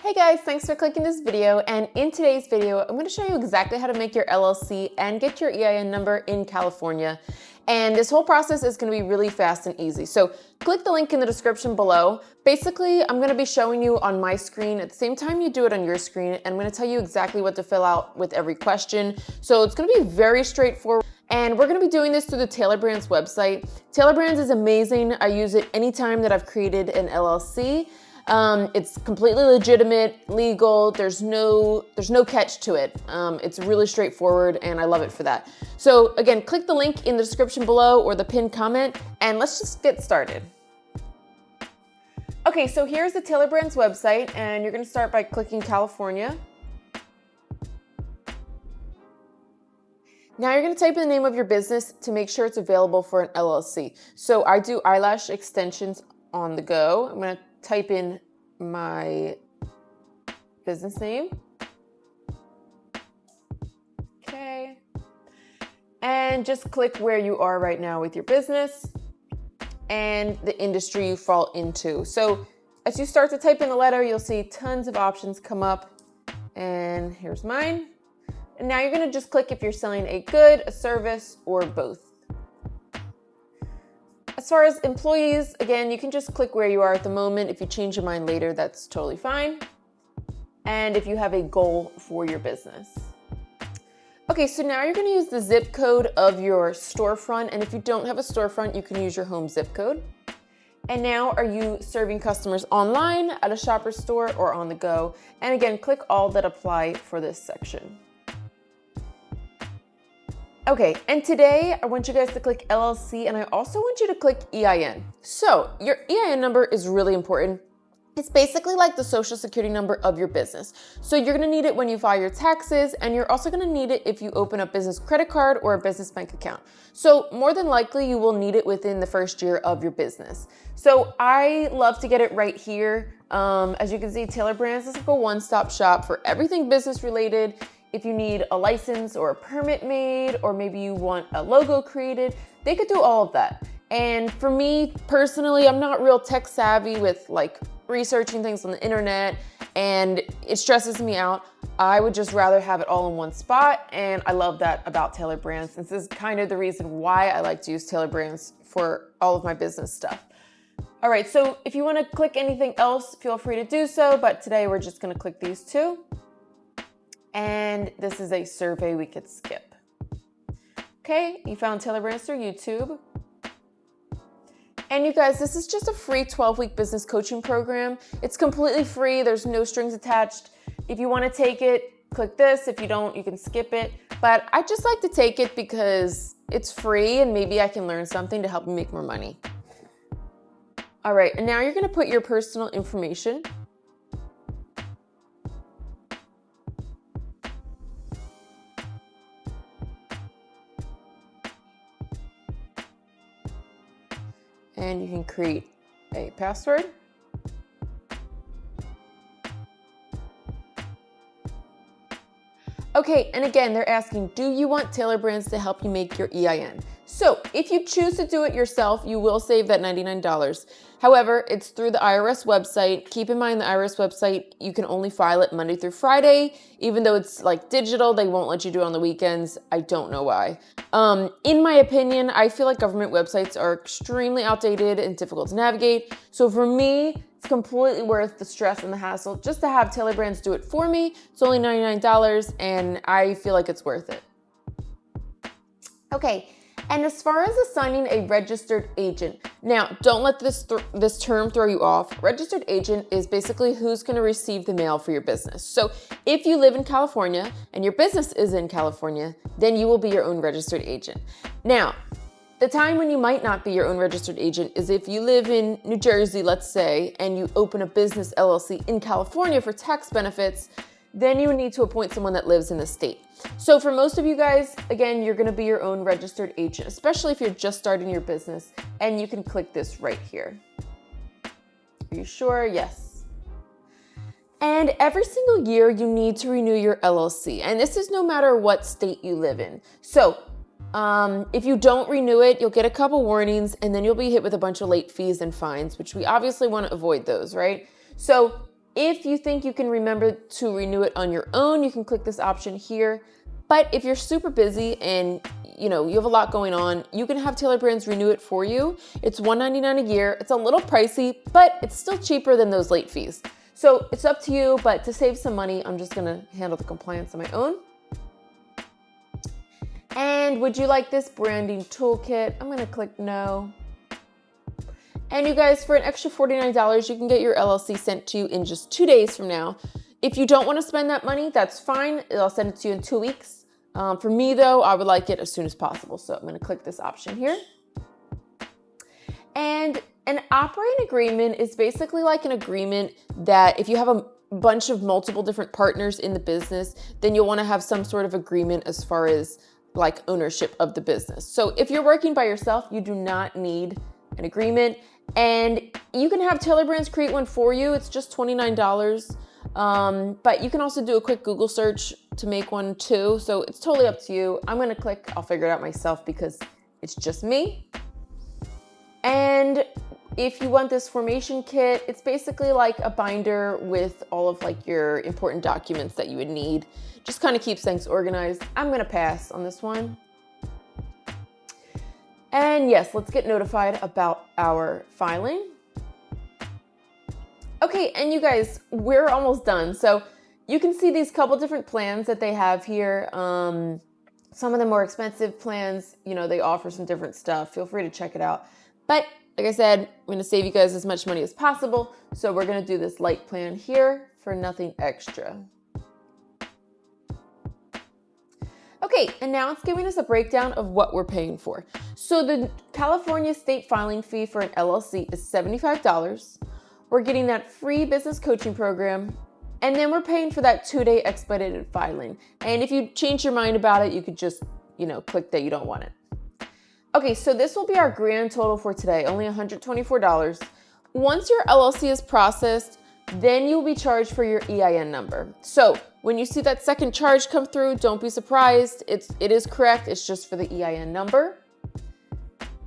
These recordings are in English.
Hey guys, thanks for clicking this video, and in today's video I'm going to show you exactly how to make your LLC and get your EIN number in California. And this whole process is going to be really fast and easy. So click the link in the description below. Basically, I'm going to be showing you on my screen at the same time you do it on your screen, and I'm going to tell you exactly what to fill out with every question. So it's going to be very straightforward. And we're going to be doing this through the Tailor Brands website. Tailor Brands is amazing. I use it anytime that I've created an LLC. It's completely legitimate, legal. There's no catch to it. It's really straightforward and I love it for that. So again, click the link in the description below or the pinned comment and let's just get started. Okay, so here's the Tailor Brands website and you're going to start by clicking California. Now you're going to type in the name of your business to make sure it's available for an LLC. So I do eyelash extensions on the go. I'm going to type in my business name. Okay. And just click where you are right now with your business and the industry you fall into. So as you start to type in the letter, you'll see tons of options come up. And here's mine. And now you're going to just click if you're selling a good, a service, or both. As far as employees, again, you can just click where you are at the moment. If you change your mind later, that's totally fine. And if you have a goal for your business. Okay, so now you're going to use the zip code of your storefront. And if you don't have a storefront, you can use your home zip code. And now, are you serving customers online, at a shopper store, or on the go? And again, click all that apply for this section. Okay, and today I want you guys to click LLC and I also want you to click EIN. So your EIN number is really important. It's basically like the social security number of your business. So you're gonna need it when you file your taxes and you're also gonna need it if you open a business credit card or a business bank account. So more than likely you will need it within the first year of your business. So I love to get it right here. As you can see, Tailor Brands is like a one-stop shop for everything business related. If you need a license or a permit made, or maybe you want a logo created, they could do all of that. And for me personally, I'm not real tech savvy with like researching things on the internet and it stresses me out. I would just rather have it all in one spot. And I love that about Tailor Brands. This is kind of the reason why I like to use Tailor Brands for all of my business stuff. All right, so if you want to click anything else, feel free to do so. But today we're just going to click these two. And this is a survey we could skip. Okay, you found Tailor Brands through YouTube. And you guys, this is just a free 12-week business coaching program. It's completely free. There's no strings attached. If you want to take it, click this. If you don't, you can skip it. But I just like to take it because it's free and maybe I can learn something to help me make more money. All right, and now you're going to put your personal information. And you can create a password. Okay, and again, they're asking, do you want Tailor Brands to help you make your EIN? So if you choose to do it yourself, you will save that $99. However, it's through the IRS website. Keep in mind the IRS website, you can only file it Monday through Friday. Even though it's like digital, they won't let you do it on the weekends. I don't know why. In my opinion, I feel like government websites are extremely outdated and difficult to navigate. So for me, it's completely worth the stress and the hassle just to have Tailor Brands do it for me. It's only $99 and I feel like it's worth it. Okay. And as far as assigning a registered agent, now don't let this term throw you off. Registered agent is basically who's going to receive the mail for your business. So if you live in California and your business is in California, then you will be your own registered agent. Now, the time when you might not be your own registered agent is if you live in New Jersey, let's say, and you open a business LLC in California for tax benefits, then you would need to appoint someone that lives in the state. So for most of you guys, again, you're gonna be your own registered agent, especially if you're just starting your business, and you can click this right here. Are you sure? Yes. And every single year you need to renew your LLC, and this is no matter what state you live in. So if you don't renew it, you'll get a couple warnings, and then you'll be hit with a bunch of late fees and fines, which we obviously wanna avoid those, right? So If you think you can remember to renew it on your own, you can click this option here. But if you're super busy and you have a lot going on, you can have Tailor Brands renew it for you. It's $199 a year. It's a little pricey, but it's still cheaper than those late fees. So it's up to you, but to save some money, I'm just gonna handle the compliance on my own. And would you like this branding toolkit? I'm gonna click no. And you guys, for an extra $49, you can get your LLC sent to you in just 2 days from now. If you don't want to spend that money, that's fine. I'll send it to you in 2 weeks. For me though, I would like it as soon as possible. So I'm going to click this option here. And an operating agreement is basically like an agreement that if you have a bunch of multiple different partners in the business, then you'll want to have some sort of agreement as far as like ownership of the business. So if you're working by yourself, you do not need an agreement. And you can have Tailor Brands create one for you. It's just $29. But you can also do a quick Google search to make one too. So it's totally up to you. I'm going to click, I'll figure it out myself because it's just me. And if you want this formation kit, it's basically like a binder with all of like your important documents that you would need. Just kind of keeps things organized. I'm going to pass on this one. And yes, let's get notified about our filing. Okay, and you guys, we're almost done. So you can see these couple different plans that they have here. Some of the more expensive plans, they offer some different stuff. Feel free to check it out. But like I said, I'm gonna save you guys as much money as possible. So we're gonna do this light plan here for nothing extra. Okay, and now it's giving us a breakdown of what we're paying for. So the California state filing fee for an LLC is $75. We're getting that free business coaching program, and then we're paying for that 2-day expedited filing. And if you change your mind about it, you could just, click that you don't want it. Okay, so this will be our grand total for today, only $124. Once your LLC is processed, then you'll be charged for your EIN number. So when you see that second charge come through, don't be surprised. It is correct. It's just for the EIN number.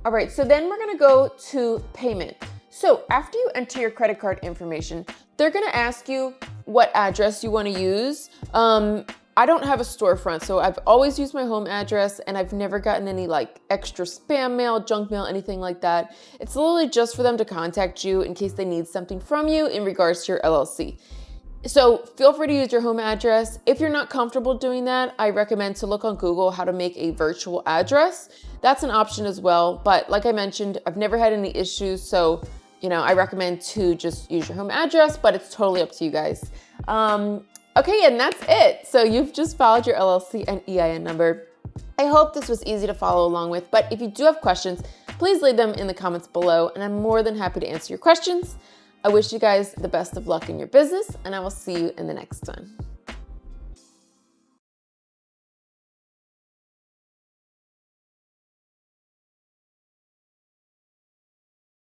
All right, so then we're gonna go to payment. So after you enter your credit card information, they're gonna ask you what address you wanna use. I don't have a storefront, so I've always used my home address, and I've never gotten any like extra spam mail, junk mail, anything like that. It's literally just for them to contact you in case they need something from you in regards to your LLC. So feel free to use your home address. If you're not comfortable doing that, I recommend to look on Google how to make a virtual address. That's an option as well. But like I mentioned, I've never had any issues. So, I recommend to just use your home address, but it's totally up to you guys. Okay, and that's it. So you've just filed your LLC and EIN number. I hope this was easy to follow along with, but if you do have questions, please leave them in the comments below, and I'm more than happy to answer your questions. I wish you guys the best of luck in your business, and I will see you in the next one.